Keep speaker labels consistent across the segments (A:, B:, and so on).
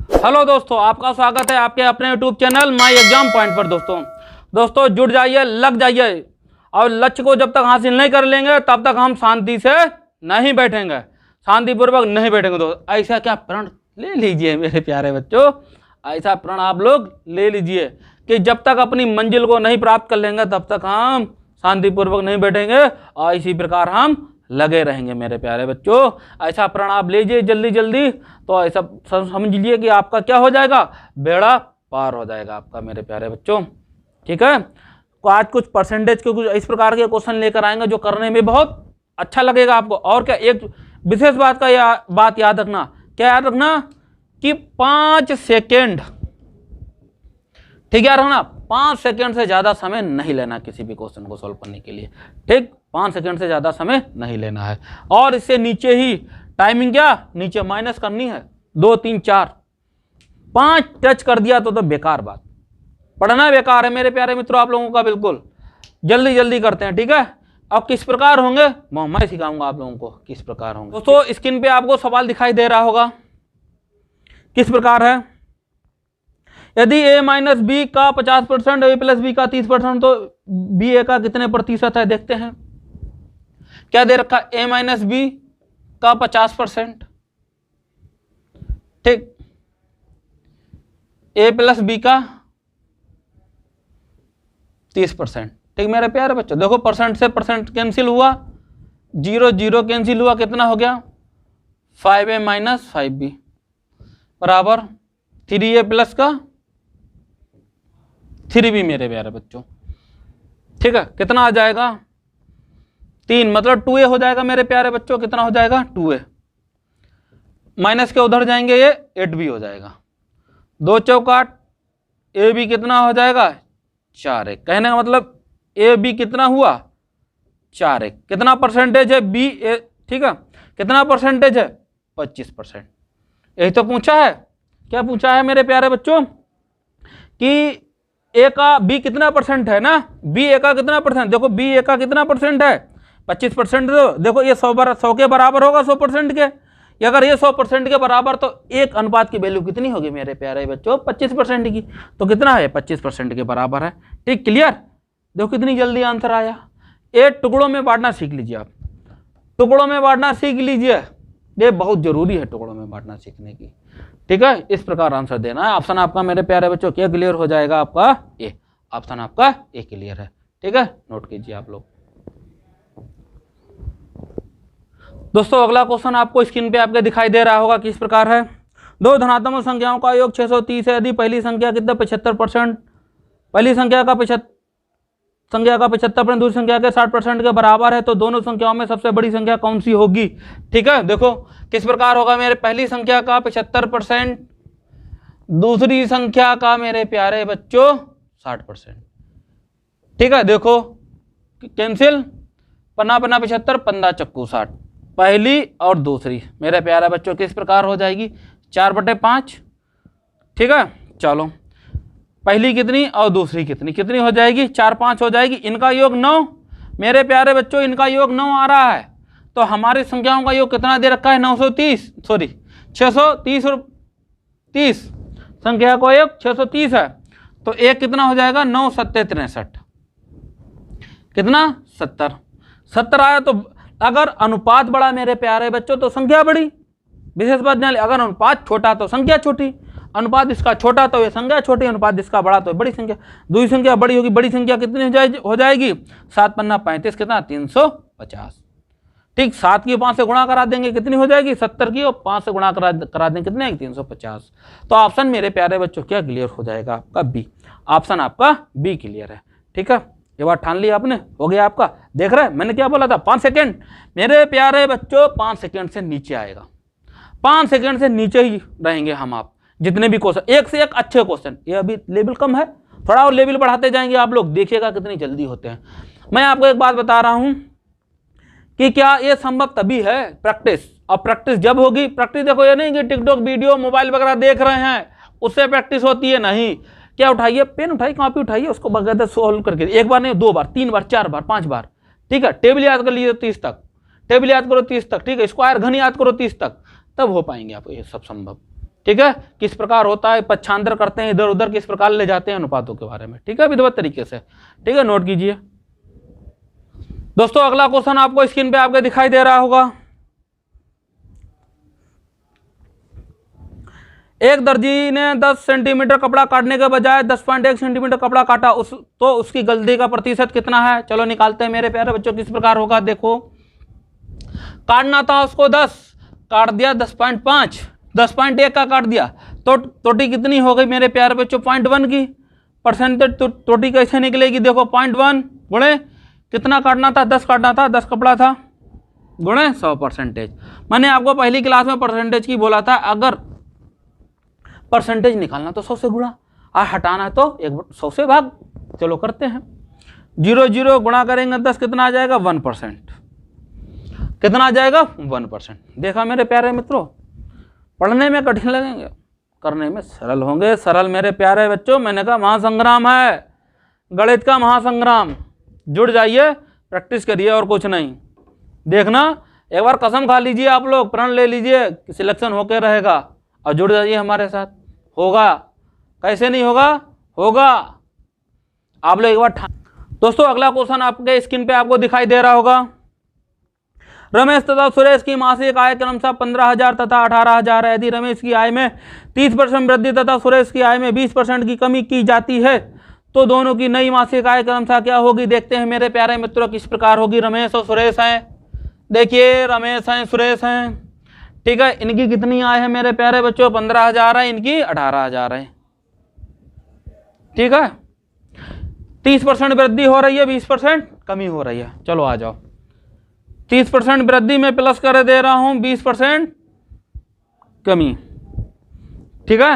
A: Hello दोस्तों, आपका स्वागत है आपके अपने YouTube channel my exam point पर। दोस्तों जुड़ जाइए, लग जाइए और लक्ष्य को जब तक हासिल नहीं कर लेंगे तब तक हम शांति से नहीं बैठेंगे, शांतिपूर्वक नहीं बैठेंगे। दोस्तों ऐसा क्या प्रण ले लीजिए मेरे प्यारे बच्चों, ऐसा प्रण आप लोग ले लीजिए कि जब तक अपनी मंजिल को नहीं प्राप्त कर लेंगे तब तक हम शांतिपूर्वक नहीं बैठेंगे और इसी प्रकार हम लगे रहेंगे मेरे प्यारे बच्चों। ऐसा प्रण आप लीजिए जल्दी जल्दी, तो ऐसा समझ लीजिए कि आपका क्या हो जाएगा, बेड़ा पार हो जाएगा आपका मेरे प्यारे बच्चों। ठीक है, तो आज कुछ परसेंटेज के कुछ इस प्रकार के क्वेश्चन लेकर आएंगे जो करने में बहुत अच्छा लगेगा आपको। और क्या, एक विशेष बात याद रखना, क्या याद रखना कि 5 सेकेंड, ठीक है रखना, 5 सेकेंड से ज्यादा समय नहीं लेना किसी भी क्वेश्चन को सोल्व करने के लिए। ठीक, 5 सेकेंड से ज्यादा समय नहीं लेना है। और इससे नीचे ही टाइमिंग क्या नीचे माइनस करनी है, 2 3 4 5 टच कर दिया तो बेकार बात, पढ़ना बेकार है मेरे प्यारे मित्रों आप लोगों का। बिल्कुल जल्दी जल्दी करते हैं, ठीक है। अब किस प्रकार होंगे मैं सिखाऊंगा आप लोगों को किस प्रकार होंगे। दोस्तों स्क्रीन पे आपको सवाल दिखाई दे रहा होगा, किस प्रकार है। यदि a माइनस बी का 50% a प्लस बी का 30% तो बी ए का कितने प्रतिशत है, देखते हैं। क्या दे रखा, a माइनस बी का 50%, ठीक, a प्लस बी का 30%। ठीक मेरे प्यारे बच्चों, देखो परसेंट से परसेंट कैंसिल हुआ, 0 0 कैंसिल हुआ, कितना हो गया 5a माइनस 5b बराबर 3a प्लस का 3b मेरे प्यारे बच्चों। ठीक है, कितना आ जाएगा 3, मतलब 2a हो जाएगा मेरे प्यारे बच्चों। कितना हो जाएगा 2a, माइनस के उधर जाएंगे ये 8b हो जाएगा, 2 चौकाट a b कितना हो जाएगा 4a। कहने का मतलब a b कितना हुआ 4a। कितना परसेंटेज है b a, ठीक है, कितना परसेंटेज है 25%। यही तो पूछा है, क्या पूछा है मेरे प्यारे बच्चों कि ए का बी कितना परसेंट है ना, बी ए का कितना परसेंट, देखो बी ए का कितना परसेंट है 25%। देखो ये 100 के बराबर होगा 100% के, अगर ये 100% के बराबर तो एक अनुपात की वैल्यू कितनी होगी मेरे प्यारे बच्चों 25% की, तो कितना है 25% के बराबर है। ठीक, क्लियर। देखो कितनी जल्दी आंसर आया। ये टुकड़ों में बांटना सीख लीजिए आप, टुकड़ों में बांटना सीख लीजिए, ये बहुत जरूरी है टुकड़ों में बांटना सीखने की। ठीक है, इस प्रकार आंसर देना है। ऑप्शन आपका मेरे प्यारे बच्चों क्या क्लियर हो जाएगा, आपका ए, ऑप्शन आपका ए क्लियर है। ठीक है, नोट कीजिए आप लोग। दोस्तों अगला क्वेश्चन आपको स्क्रीन पे आपके दिखाई दे रहा होगा, किस प्रकार है। दो धनात्मक संख्याओं का योग 630 है, यदि पहली संख्या कितना 75%, पहली संख्या का 75% दूसरी संख्या के 60% के बराबर है, तो दोनों संख्याओं में सबसे बड़ी संख्या कौन सी होगी। ठीक है, देखो किस प्रकार होगा मेरे, पहली संख्या का 75%, दूसरी संख्या का मेरे प्यारे बच्चों 60%। ठीक है, देखो कैंसिल, पन्ना पन्ना 75, पंदा चक्कू 60, पहली और दूसरी मेरे प्यारे बच्चों किस प्रकार हो जाएगी 4/5। ठीक है, चलो पहली कितनी और दूसरी कितनी, कितनी हो जाएगी 4 5 हो जाएगी, इनका योग 9 मेरे प्यारे बच्चों, इनका योग 9 आ रहा है। तो हमारी संख्याओं का योग कितना दे रखा है 630 और 30, संख्या का योग 630 है, तो एक कितना हो जाएगा 9 7 63, कितना 70 आया। तो अगर अनुपात बड़ा मेरे प्यारे बच्चों तो संख्या बड़ी, विशेष बात जान, अगर अनुपात छोटा तो संख्या छोटी, अनुपात इसका छोटा तो ये संख्या छोटी, अनुपात इसका बड़ा तो बड़ी संख्या, दूसरी संख्या बड़ी होगी, बड़ी संख्या कितनी हो जाएगी 7 पन्ना 35, कितना 350। ठीक, 7 की 5 से गुणा करा देंगे कितनी हो जाएगी 70 की, और 5 से गुणा करा देंगे कितने 350। तो ऑप्शन मेरे प्यारे बच्चों क्या क्लियर हो जाएगा, आपका बी, ऑप्शन आपका बी क्लियर है। ठीक है, ये बात ठान लिया आपने, हो गया आपका। देख रहे हैं मैंने क्या बोला था 5 सेकेंड मेरे प्यारे बच्चों, 5 सेकेंड से नीचे आएगा, 5 सेकेंड से नीचे ही रहेंगे हम आप, जितने भी क्वेश्चन, एक से एक अच्छे क्वेश्चन। ये अभी लेवल कम है, थोड़ा और लेवल बढ़ाते जाएंगे आप लोग, देखिएगा कितनी जल्दी होते हैं। मैं आपको एक बात बता रहा हूं कि क्या ये संभव तभी है प्रैक्टिस, और प्रैक्टिस जब होगी, प्रैक्टिस देखो ये नहीं कि टिकटॉक वीडियो मोबाइल वगैरह देख रहे हैं उससे प्रैक्टिस होती है, नहीं। क्या उठाइए, पेन उठाइए, कॉपी उठाइए, उसको बगैर सोल्व करके, एक बार नहीं 2 बार 3 बार 4 बार 5 बार। ठीक है, टेबल याद कर लीजिए 30 तक, टेबल याद करो 30 तक, ठीक है, स्क्वायर घन याद करो 30 तक, तब हो पाएंगे आपको ये सब संभव। ठीक है, किस प्रकार होता है, पक्षांतर करते हैं, इधर उधर किस प्रकार ले जाते हैं अनुपातों के बारे में, ठीक है, विधिवत तरीके से, ठीक है, नोट कीजिए दोस्तों। अगला क्वेश्चन आपको स्क्रीन पे आपके दिखाई दे रहा होगा। एक दर्जी ने 10 सेंटीमीटर कपड़ा काटने के बजाय 10.1 सेंटीमीटर कपड़ा काटा, तो उसकी गलती का प्रतिशत कितना है? चलो निकालते हैं मेरे प्यारे बच्चों। किस प्रकार होगा देखो, काटना था उसको 10, काट दिया 10.5, 10.1 का काट दिया, तो त्रुटि कितनी हो गई मेरे प्यारे बच्चों? 0.1 की। परसेंटेज त्रुटि कैसे निकलेगी? देखो 0.1 गुणे कितना काटना था? 10 काटना था, 10 कपड़ा था, गुणे 100%। मैंने आपको पहली क्लास में परसेंटेज की बोला था, अगर परसेंटेज निकालना तो 100 से गुणा और हटाना तो 100 से भाग। चलो करते हैं। 0 0 गुणा करेंगे 10, कितना आ जाएगा? 1%। कितना आ जाएगा? 1%। देखा मेरे प्यारे मित्रों, पढ़ने में कठिन लगेंगे, करने में सरल होंगे। सरल मेरे प्यारे बच्चों, मैंने कहा महासंग्राम है, गणित का महासंग्राम। जुड़ जाइए, प्रैक्टिस करिए और कुछ नहीं। देखना, एक बार कसम खा लीजिए आप लोग, प्रण ले लीजिए, सिलेक्शन होके रहेगा, और जुड़ जाइए हमारे साथ, होगा। कैसे नहीं होगा? होगा। आप लोग एक बार दोस्तों अगला क्वेश्चन आपके स्क्रीन पे आपको दिखाई दे रहा होगा। रमेश तथा सुरेश की मासिक आय क्रमशः 15,000 तथा 18,000 है। यदि रमेश की आय में 30% वृद्धि तथा सुरेश की आय में 20% की कमी की जाती है, तो दोनों की नई मासिक आय क्रमशः क्या होगी? देखते हैं मेरे प्यारे मित्रों किस प्रकार होगी। रमेश और सुरेश हैं, देखिए रमेश हैं, सुरेश हैं, ठीक है। इनकी कितनी आय है मेरे प्यारे बच्चों? 15,000 है, इनकी 18,000 है, ठीक है। 30% वृद्धि हो रही है, 20% कमी हो रही है। चलो आ जाओ, 30% वृद्धि में प्लस कर दे रहा हूं, 20% कमी, ठीक है।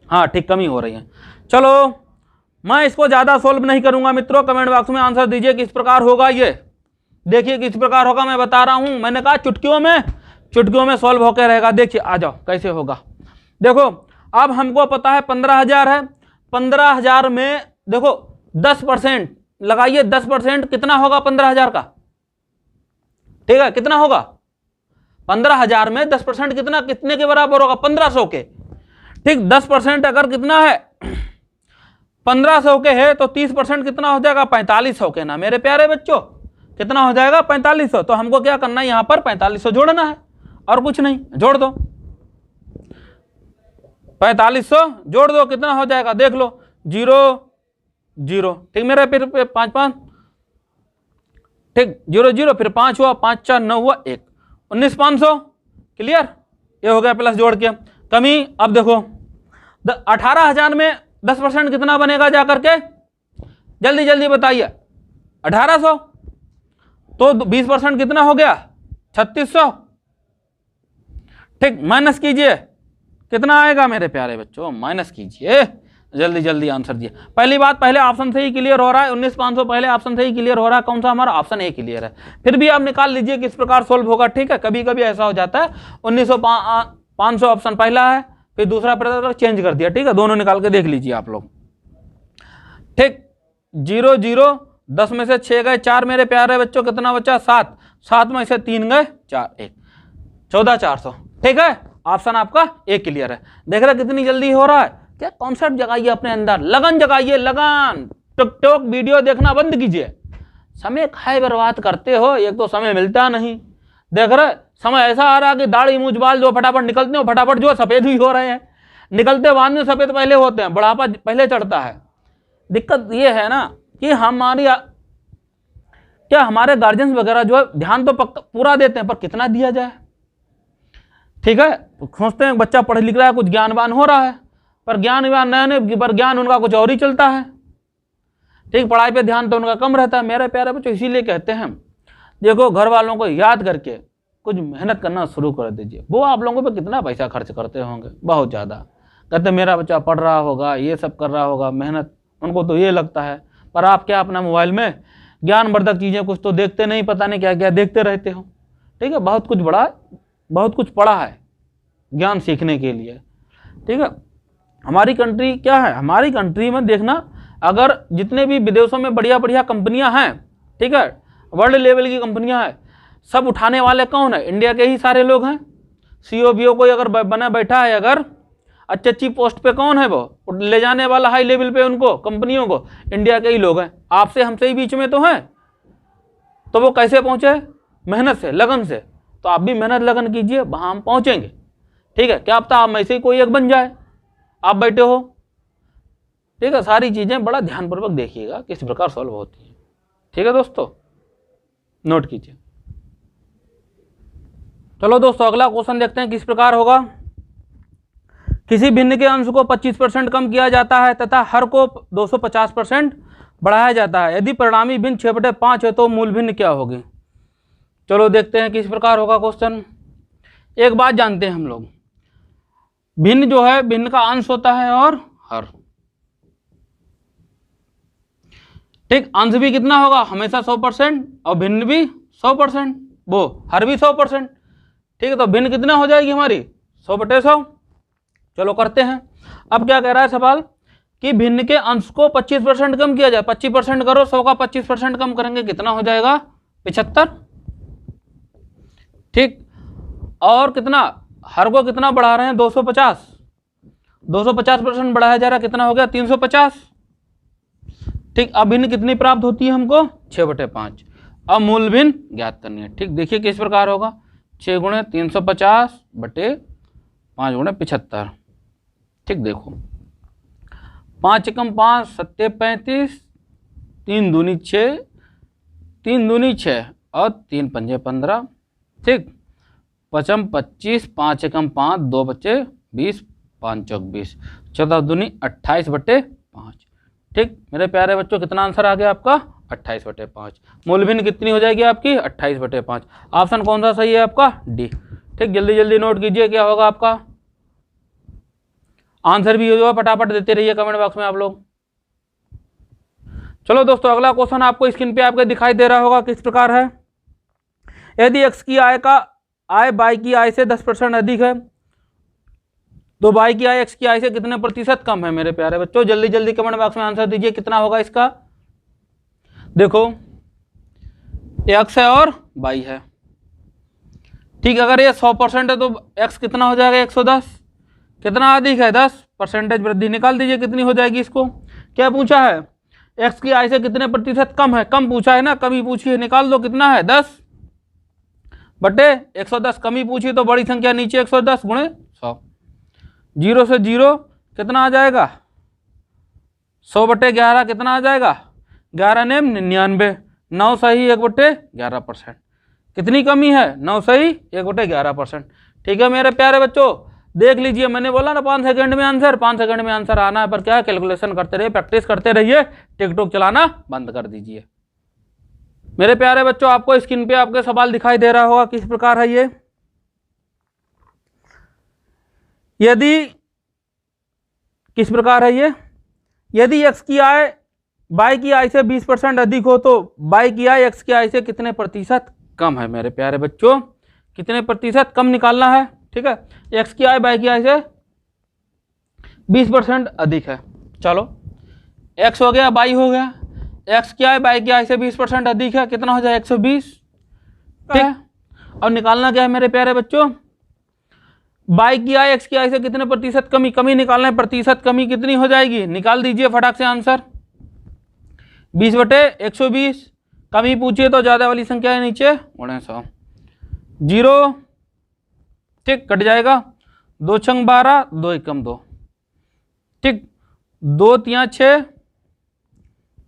A: हाँ ठीक, कमी हो रही है। चलो मैं इसको ज्यादा सोल्व नहीं करूंगा मित्रों, कमेंट बॉक्स में आंसर दीजिए किस प्रकार होगा ये। देखिए किस प्रकार होगा, मैं बता रहा हूं, मैंने कहा चुटकियों में सॉल्व होकर रहेगा। देखिए आ जाओ कैसे होगा। देखो अब हमको पता है 15,000 है, 15,000 में देखो 10% लगाइए, 10% कितना होगा 15,000 का? ठीक है, कितना होगा? 15,000 में 10% कितना, कितने के बराबर होगा? 1,500 के। ठीक, 10% अगर कितना है 1,500 के है, तो 30% कितना हो जाएगा? 4,500 के ना मेरे प्यारे बच्चों, कितना हो जाएगा? 4,500। तो हमको क्या करना है, यहां पर 4,500 जोड़ना है और कुछ नहीं, जोड़ दो 4,500 जोड़ दो, कितना हो जाएगा देख लो, 0 0, ठीक मेरा, फिर 5 5, ठीक 0 0, फिर 5 हुआ, 5 4 9 हुआ, 1 19,500। क्लियर, ये हो गया प्लस जोड़ के। कमी अब देखो 18,000 में 10% कितना बनेगा जाकर के, जल्दी जल्दी बताइए। 1,800, तो 20% कितना हो गया? 3,600। ठीक, माइनस कीजिए, कितना आएगा मेरे प्यारे बच्चों? माइनस कीजिए, जल्दी जल्दी आंसर दिए। पहली बात, पहले ऑप्शन से ही क्लियर हो रहा है, 19,500 पहले ऑप्शन से ही क्लियर हो रहा है। कौन सा? हमारा ऑप्शन ए क्लियर है। फिर भी आप निकाल लीजिए किस प्रकार सोल्व होगा, ठीक है। कभी कभी ऐसा हो जाता है, 19,500 ऑप्शन पहला है, फिर दूसरा प्रकार चेंज कर दिया, ठीक है। दोनों निकाल के देख लीजिए आप लोग, ठीक। 0 0, 10 में से 6 गए 4 मेरे प्यारे बच्चों, कितना बचा? 7, 7 में से 3 गए 4, 1 14,400, ठीक है। ऑप्शन आपका ए क्लियर है। देख रहे कितनी जल्दी हो रहा है, क्या कॉन्सेप्ट जगाइए अपने अंदर, लगन जगाइए, लगन। टिकटॉक वीडियो देखना बंद कीजिए, समय खाए बर्बाद करते हो, एक तो समय मिलता नहीं। देख रहे समय ऐसा आ रहा है कि दाढ़ी मूंछ बाल जो फटाफट निकलते हो, फटाफट जो सफेद ही हो रहे हैं, निकलते बाद में सफेद पहले होते हैं, बुढ़ापा पहले चढ़ता है। दिक्कत ये है ना कि हमारे गार्जियंस वगैरह जो है ध्यान तो पूरा देते हैं, पर कितना दिया जाए, ठीक है। सोचते हैं बच्चा पढ़ लिख रहा है, कुछ ज्ञानवान हो रहा है, पर ज्ञान उनका कुछ और ही चलता है, ठीक। पढ़ाई पे ध्यान तो उनका कम रहता है मेरे प्यारे बच्चों। इसीलिए कहते हैं देखो, घर वालों को याद करके कुछ मेहनत करना शुरू कर दीजिए। वो आप लोगों पे कितना पैसा खर्च करते होंगे, बहुत ज़्यादा। कहते मेरा बच्चा पढ़ रहा होगा, ये सब कर रहा होगा, मेहनत, उनको तो ये लगता है। पर आप क्या अपना मोबाइल में ज्ञानवर्धक चीज़ें कुछ तो देखते नहीं, पता नहीं क्या क्या देखते रहते हो, ठीक है। बहुत कुछ पढ़ा है ज्ञान सीखने के लिए, ठीक है। हमारी कंट्री क्या है, हमारी कंट्री में देखना, अगर जितने भी विदेशों में बढ़िया बढ़िया कंपनियां हैं, ठीक है, वर्ल्ड लेवल की कंपनियां हैं, सब उठाने वाले कौन है? इंडिया के ही सारे लोग हैं। COBO कोई अगर बना बैठा है, अगर अच्छी पोस्ट पे, कौन है वो ले जाने वाला हाई लेवल पे उनको कंपनियों को? इंडिया के ही लोग हैं, आपसे हमसे ही बीच में तो हैं। तो वो कैसे पहुंचे? मेहनत से, लगन से। तो आप भी मेहनत लगन कीजिए, वहां हम पहुंचेंगे। ठीक है, क्या पता आप में से ही कोई एक बन जाए, आप बैठे हो। ठीक है, सारी चीजें बड़ा ध्यानपूर्वक देखिएगा किस प्रकार सॉल्व होती है। ठीक है दोस्तों, नोट कीजिए। चलो दोस्तों, अगला क्वेश्चन देखते हैं किस प्रकार होगा। किसी भिन्न के अंश को 25% कम किया जाता है तथा हर को 250% बढ़ाया जाता है। यदि परिणामी भिन्न 6/5 है तो मूल भिन्न क्या होगी? चलो देखते हैं किस प्रकार होगा क्वेश्चन। एक बात जानते हैं हम लोग, भिन्न जो है, भिन्न का अंश होता है और हर। ठीक, अंश भी कितना होगा? हमेशा 100%, और भिन्न भी 100%, वो हर भी 100%। ठीक है, तो भिन्न कितना हो जाएगी हमारी? 100/100। चलो करते हैं। अब क्या कह रहा है सवाल कि भिन्न के अंश को 25% कम किया जाए। 25% करो, 100 का 25% कम करेंगे, कितना हो जाएगा? 75। ठीक, और कितना? हर को कितना बढ़ा रहे हैं? 250। 250% बढ़ाया जा रहा है, कितना हो गया? 350। ठीक, अब भिन्न कितनी प्राप्त होती है हमको? 6/5। अब मूल भिन्न ज्ञात करनी है। ठीक, देखिए किस प्रकार होगा। 6 × 350/5 × 75। ठीक, देखो 5 × 5 7 35, 3 दूनी 6, 3 दूनी 6 और 3 पंजे 15। ठीक, 5 25, 5 × 5 2 बचे 20, 5 चौक 20, 14 दूनी 28/5। ठीक मेरे प्यारे बच्चों, कितना आंसर आ गया आपका? 28/5। मूल भिन्न कितनी हो जाएगी आपकी? 28/5। ऑप्शन कौन सा सही है आपका? डी। ठीक, जल्दी जल्दी नोट कीजिए क्या होगा आपका आंसर। भी जो है फटाफट देते रहिए कमेंट बॉक्स में आप लोग। चलो दोस्तों, अगला क्वेश्चन आपको स्क्रीन पे आपके दिखाई दे रहा होगा, किस प्रकार है। यदि x की आय का आय y की आय से 10% अधिक है तो y की आय x की आय से कितने प्रतिशत कम है? मेरे प्यारे बच्चों, जल्दी जल्दी कमेंट बॉक्स में आंसर दीजिए, कितना होगा इसका। देखो x है और y है। ठीक, अगर ये 100% है तो x कितना हो जाएगा? 110। कितना अधिक है? 10%। वृद्धि निकाल दीजिए, कितनी हो जाएगी इसको। क्या पूछा है? x की आय से कितने प्रतिशत कम है? कम पूछा है ना, कमी पूछी है, निकाल दो, कितना है? 10/110। कमी पूछी तो बड़ी संख्या नीचे 110 × 100। 0 से 0 कितना आ जाएगा? 100/11 कितना आ जाएगा? 11 नेम 99। 9 सही 1/11%। कितनी कमी है? 9 सही 1/11%। ठीक है मेरे प्यारे बच्चों, देख लीजिए, मैंने बोला ना 5 सेकंड में आंसर, 5 सेकंड में आंसर आना है, पर क्या कैलकुलेशन करते रहिए, प्रैक्टिस करते रहिए, टिकटॉक चलाना बंद कर दीजिए। मेरे प्यारे बच्चों, आपको स्क्रीन पे आपके सवाल दिखाई दे रहा होगा, किस प्रकार है ये। यदि किस प्रकार है ये, यदि x की आय y की आय से 20% अधिक हो तो y की आय x की आय से कितने प्रतिशत कम है? मेरे प्यारे बच्चों, कितने प्रतिशत कम निकालना है। ठीक है, x की आय y की आय से 20% अधिक है। चलो x हो गया, y हो गया। x की आय y की आय से 20% अधिक है, कितना हो जाए? 120। ठीक है, और निकालना क्या है मेरे प्यारे बच्चों? y की आय x की आय से कितने प्रतिशत कमी, कमी निकालना है। प्रतिशत कमी कितनी हो जाएगी? निकाल दीजिए फटाक से आंसर। 20/120। कमी पूछिए तो ज्यादा वाली संख्या है नीचे 100। 0। ठीक, कट जाएगा। 2 × 12, 2 × 2। ठीक, 2 × 6,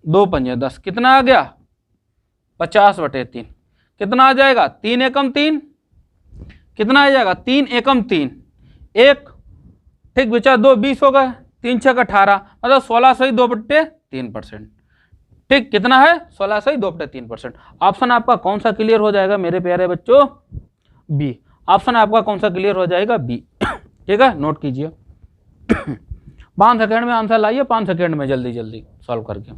A: 2 × 10, कितना आ गया? 50/3। कितना आ जाएगा? 3 × 3, कितना आ जाएगा? 3 × 3 1। ठीक, बचा 2, 20 हो गए। 3 × 6 = 18, मतलब 16 सही 2/3%। ठीक, कितना है? 16 सही 2/3%। ऑप्शन आपका कौन सा क्लियर हो जाएगा मेरे प्यारे बच्चों? बी। ऑप्शन आपका कौन सा क्लियर हो जाएगा? बी। ठीक है, नोट कीजिए। 5 सेकंड में आंसर लाइए, 5 सेकंड में जल्दी जल्दी सॉल्व करके।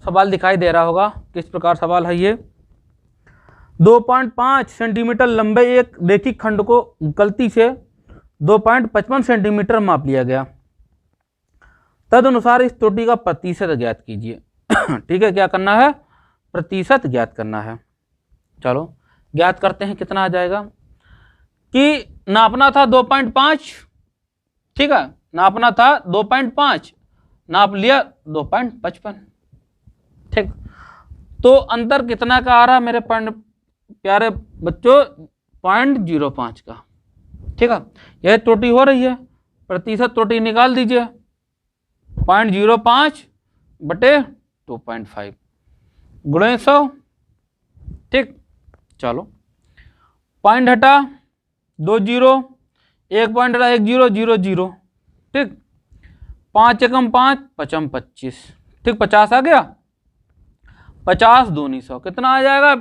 A: सवाल दिखाई दे रहा होगा, किस प्रकार सवाल है ये। 2.5 सेंटीमीटर लंबे एक रेखिक खंड को गलती से 2.55 सेंटीमीटर माप लिया गया, तदनुसार इस त्रुटि का प्रतिशत ज्ञात कीजिए। ठीक है, क्या करना है? प्रतिशत ज्ञात करना है। चलो ज्ञात करते हैं कितना आ जाएगा कि नापना था 2.5, ठीक है, नापना था 2.5, नाप लिया 2.55, ठीक। तो अंतर कितना का आ रहा है मेरे प्यारे बच्चों? 0.05 का, ठीक है। यह त्रुटि हो रही है, प्रतिशत त्रुटि निकाल दीजिए, 0.05 बटे 2.5 गुणे 100, ठीक। चलो पॉइंट हटा, 2 0, 1 पॉइंट हटा, 1 0 0 0, ठीक। 5 एकम 5, 5 25, ठीक। 50 आ गया, 50 दूनी 100, कितना आ जाएगा?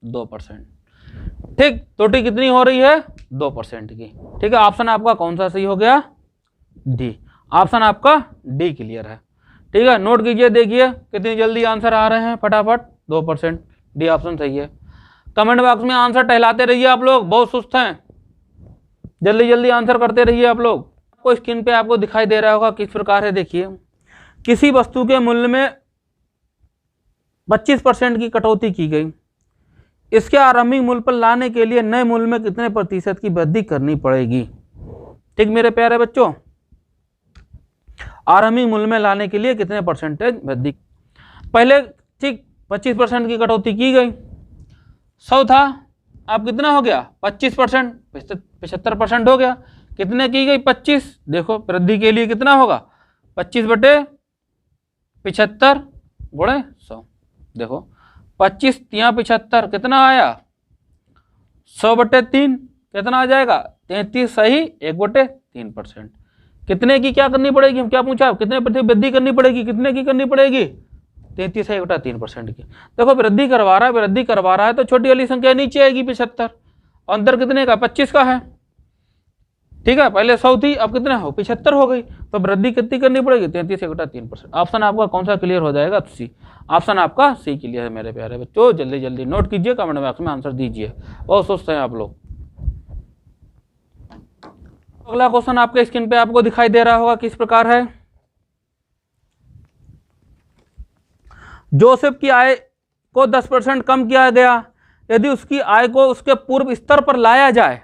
A: 2%, ठीक। त्रुटि कितनी हो रही है? 2% की, ठीक है। ऑप्शन आपका कौन सा सही हो गया? डी। ऑप्शन आपका डी क्लियर है, ठीक है। नोट कीजिए, देखिए कितनी जल्दी आंसर आ रहे हैं, फटाफट। 2%, डी ऑप्शन सही है। कमेंट बॉक्स में आंसर टहलाते रहिए आप लोग, बहुत सुस्त हैं, जल्दी जल्दी आंसर करते रहिए आप लोग। आपको स्क्रीन पे आपको दिखाई दे रहा होगा किस प्रकार है, देखिए। किसी वस्तु के मूल्य में 25% की कटौती की गई, इसके आरंभिक मूल्य पर लाने के लिए नए मूल्य में कितने प्रतिशत की वृद्धि करनी पड़ेगी, ठीक मेरे प्यारे बच्चों। आरंभिक मूल्य में लाने के लिए कितने परसेंटेज वृद्धि, पहले ठीक 25% की कटौती की गई, 100 था, अब कितना हो गया? 25%, 75% हो गया। कितने की गई? 25। देखो वृद्धि के लिए कितना होगा? 25 बटे 75 गुणे 100। देखो 25 यहाँ 75 कितना आया? 100 बटे 3 कितना आ जाएगा? 33 सही 1 बटे 3%। कितने की क्या करनी पड़ेगी? हम क्या पूछा? कितने प्रतिशत वृद्धि करनी पड़ेगी? कितने की करनी पड़ेगी? 33 है 1/3% की। देखो वृद्धि करवा रहा है तो छोटी वाली संख्या नीचे आएगी 75। अंतर कितने का? 25 का है, ठीक है। पहले 100 थी, अब कितना हो? 75 हो गई, तो वृद्धि कितनी करनी पड़ेगी? 33 है 1/3%। ऑप्शन आपका कौन सा क्लियर हो जाएगा? सी। ऑप्शन आपका सी क्लियर है मेरे प्यारे बच्चों। जल्दी जल्दी नोट कीजिए, कमेंट बॉक्स में आंसर दीजिए, बहुत सुस्त हैं आप लोग। अगला क्वेश्चन आपके स्क्रीन पे आपको दिखाई दे रहा होगा, किस प्रकार है। जोसेफ की आय को 10% कम किया गया, यदि उसकी आय को उसके पूर्व स्तर पर लाया जाए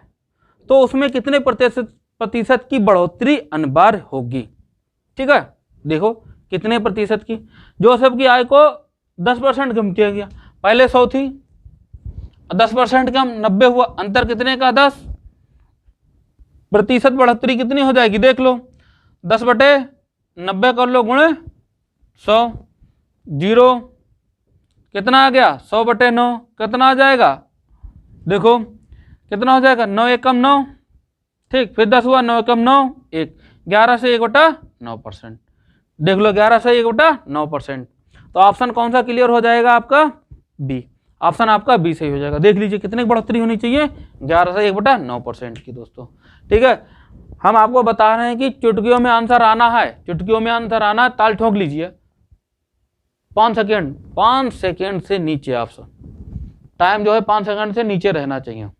A: तो उसमें कितने प्रतिशत की बढ़ोतरी अनिवार्य होगी, ठीक है। देखो कितने प्रतिशत की, जोसेफ की आय को 10% कम किया गया, पहले 100 थी, 10% कम 90 हुआ, अंतर कितने का? 10 प्रतिशत बढ़ोतरी कितनी हो जाएगी? देख लो, 10 बटे 90 कर लो गुणे 100, 0 कितना आ गया? 100 बटे 9 कितना आ जाएगा? देखो कितना हो जाएगा? 9 एकम 9, ठीक। फिर 10 हुआ, 9 एकम 9 1, 11 से 1/9%। देख लो 11 से 1/9%। तो ऑप्शन कौन सा क्लियर हो जाएगा आपका? बी। ऑप्शन आपका बी सही हो जाएगा। देख लीजिए कितनी बढ़ोतरी होनी चाहिए? 11 से 1/9% की दोस्तों, ठीक है। हम आपको बता रहे हैं कि चुटकियों में आंसर आना है, चुटकियों में आंसर आना है, ताल ठोक लीजिए। 5 सेकेंड से नीचे ऑप्शन, टाइम जो है 5 सेकंड से नीचे रहना चाहिए।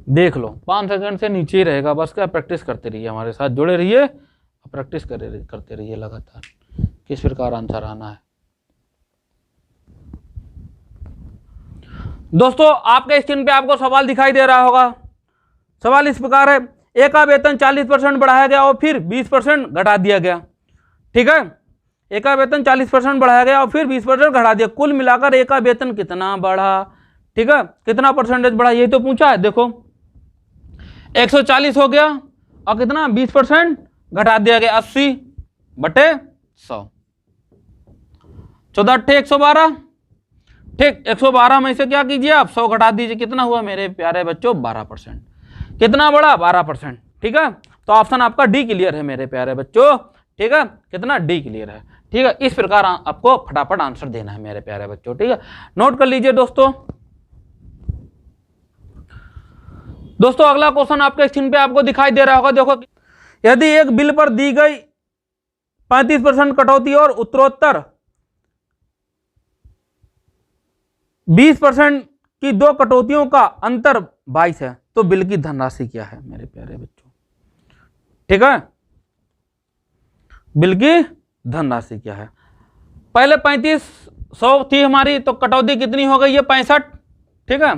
A: देख लो 5 सेकंड से नीचे ही रहेगा, बस क्या प्रैक्टिस करते रहिए, हमारे साथ जुड़े रहिए, प्रैक्टिस करते रहिए लगातार, किस प्रकार आंसर आना है। दोस्तों आपके स्क्रीन पे आपको सवाल दिखाई दे रहा होगा। सवाल इस प्रकार है, ए का वेतन 40% बढ़ाया गया और फिर 20% घटा दिया गया, ठीक है। ए का वेतन 40% बढ़ाया गया और फिर 20% घटा दिया, कुल मिलाकर ए का वेतन कितना बढ़ा, ठीक है, कितना परसेंटेज बढ़ा, यही तो पूछा है। देखो 140 हो गया और कितना 20% घटा दिया गया, 80 बटे 100, 14 अट्ठे 112, ठीक। 112 में से क्या कीजिए आप 100 घटा दीजिए, कितना हुआ मेरे प्यारे बच्चों? 12%। कितना बढ़ा? 12%, ठीक है। तो ऑप्शन आपका डी क्लियर है मेरे प्यारे बच्चों, ठीक है। कितना? डी क्लियर है, ठीक है। इस प्रकार आपको फटाफट आंसर देना है मेरे प्यारे बच्चों, ठीक है। नोट कर लीजिए दोस्तों। दोस्तों अगला क्वेश्चन आपके स्क्रीन पे आपको दिखाई दे रहा होगा। देखो यदि एक बिल पर दी गई 35% कटौती और उत्तरोत्तर 20% की दो कटौतियों का अंतर 22 है तो बिल की धनराशि क्या है मेरे प्यारे बच्चों, ठीक है। बिल की धनराशि क्या है? पहले 3500 थी हमारी, तो कटौती कितनी हो गई है? 65, ठीक है।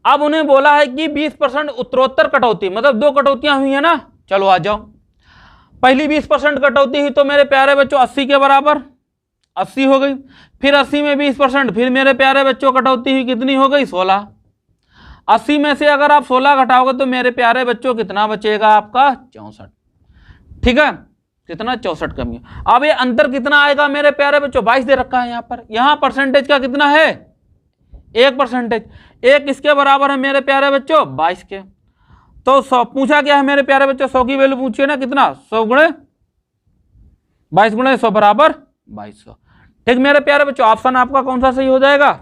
A: अब उन्हें बोला है कि 20% उत्तरोत्तर कटौती, मतलब 2 कटौतियां हुई है ना। चलो आ जाओ, पहली 20% कटौती हुई तो मेरे प्यारे बच्चों 80 के बराबर 80 हो गई, फिर 80 में 20%, फिर मेरे प्यारे बच्चों कटौती हुई कितनी हो गई 16। 80 में से अगर आप 16 घटाओगे तो मेरे प्यारे बच्चों कितना बचेगा आपका 64। ठीक है, कितना 64 कमी है। अब ये अंतर कितना आएगा मेरे प्यारे बच्चों, 22 दे रखा है यहाँ पर। यहाँ परसेंटेज का कितना है 1%, 1 किसके बराबर है मेरे प्यारे बच्चों 22 के। तो 100 पूछा क्या है मेरे प्यारे बच्चों, 100 की वैल्यू पूछिए ना, कितना 100 गुणे 22 गुणे 100 बराबर 2200। ठीक मेरे प्यारे बच्चों, ऑप्शन आपका कौन सा सही हो जाएगा,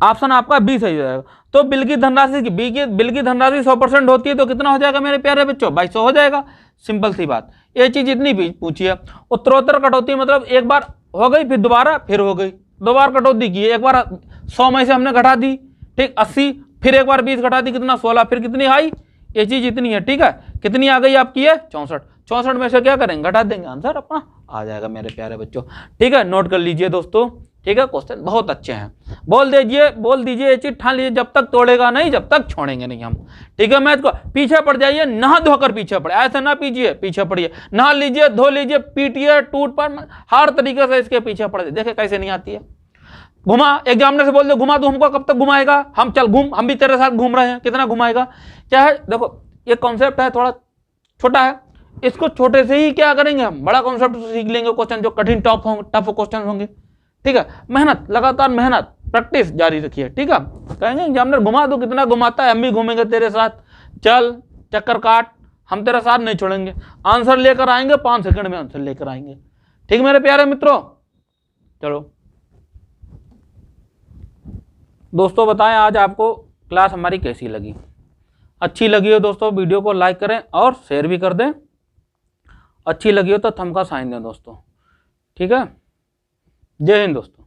A: ऑप्शन आपका बी सही हो जाएगा। तो बिल की धनराशि बिल की धनराशि 100% होती है तो कितना हो जाएगा मेरे प्यारे बच्चों 2200 हो जाएगा। सिंपल सी बात, ये चीज इतनी भी पूछी है। उत्तरोत्तर कटौती मतलब एक बार हो गई फिर दोबारा फिर हो गई, 2 बार कटौती की, एक बार 100 में से हमने घटा दी, ठीक 80, फिर एक बार 20 घटा दी कितना 16, फिर कितनी आई, ये चीज इतनी है। ठीक है, कितनी आ गई आपकी है 64, 64 में से क्या करेंगे घटा देंगे, आंसर अपना आ जाएगा मेरे प्यारे बच्चों। ठीक है, नोट कर लीजिए दोस्तों। ठीक है, क्वेश्चन बहुत अच्छे हैं, बोल दीजिए ये चीज ठान लीजिए, जब तक तोड़ेगा नहीं जब तक छोड़ेंगे नहीं हम। ठीक है, मैथ को पीछे पड़ जाइए, नहा धोकर पीछे पड़े, ऐसा ना पीजिए, पीछे पड़िए, नहा लीजिए धो लीजिए, पीटिए टूट पर, हर तरीके से इसके पीछे पड़ जाइए। देखे कैसे नहीं आती है, घुमा एग्जामिनर से बोल दो घुमा, तो हमको कब तक घुमाएगा, हम चल घूम, हम भी तेरे साथ घूम रहे हैं, कितना घुमाएगा। क्या है देखो, ये कॉन्सेप्ट है थोड़ा छोटा है, इसको छोटे से ही क्या करेंगे हम, बड़ा कॉन्सेप्ट सीख लेंगे, क्वेश्चन जो कठिन टफ क्वेश्चन होंगे। ठीक है, मेहनत, लगातार मेहनत, प्रैक्टिस जारी रखिए। ठीक है, कहेंगे एग्जामिनर घुमा दो, कितना घुमाता है, हम भी घूमेंगे तेरे साथ, चल चक्कर काट, हम तेरे साथ नहीं छोड़ेंगे, आंसर लेकर आएंगे 5 सेकंड में आंसर लेकर आएंगे। ठीक मेरे प्यारे मित्रों, चलो दोस्तों बताएं आज आपको क्लास हमारी कैसी लगी। अच्छी लगी हो दोस्तों वीडियो को लाइक करें और शेयर भी कर दें, अच्छी लगी हो तो थंब का साइन दें दोस्तों। ठीक है, जय हिंद दोस्तों।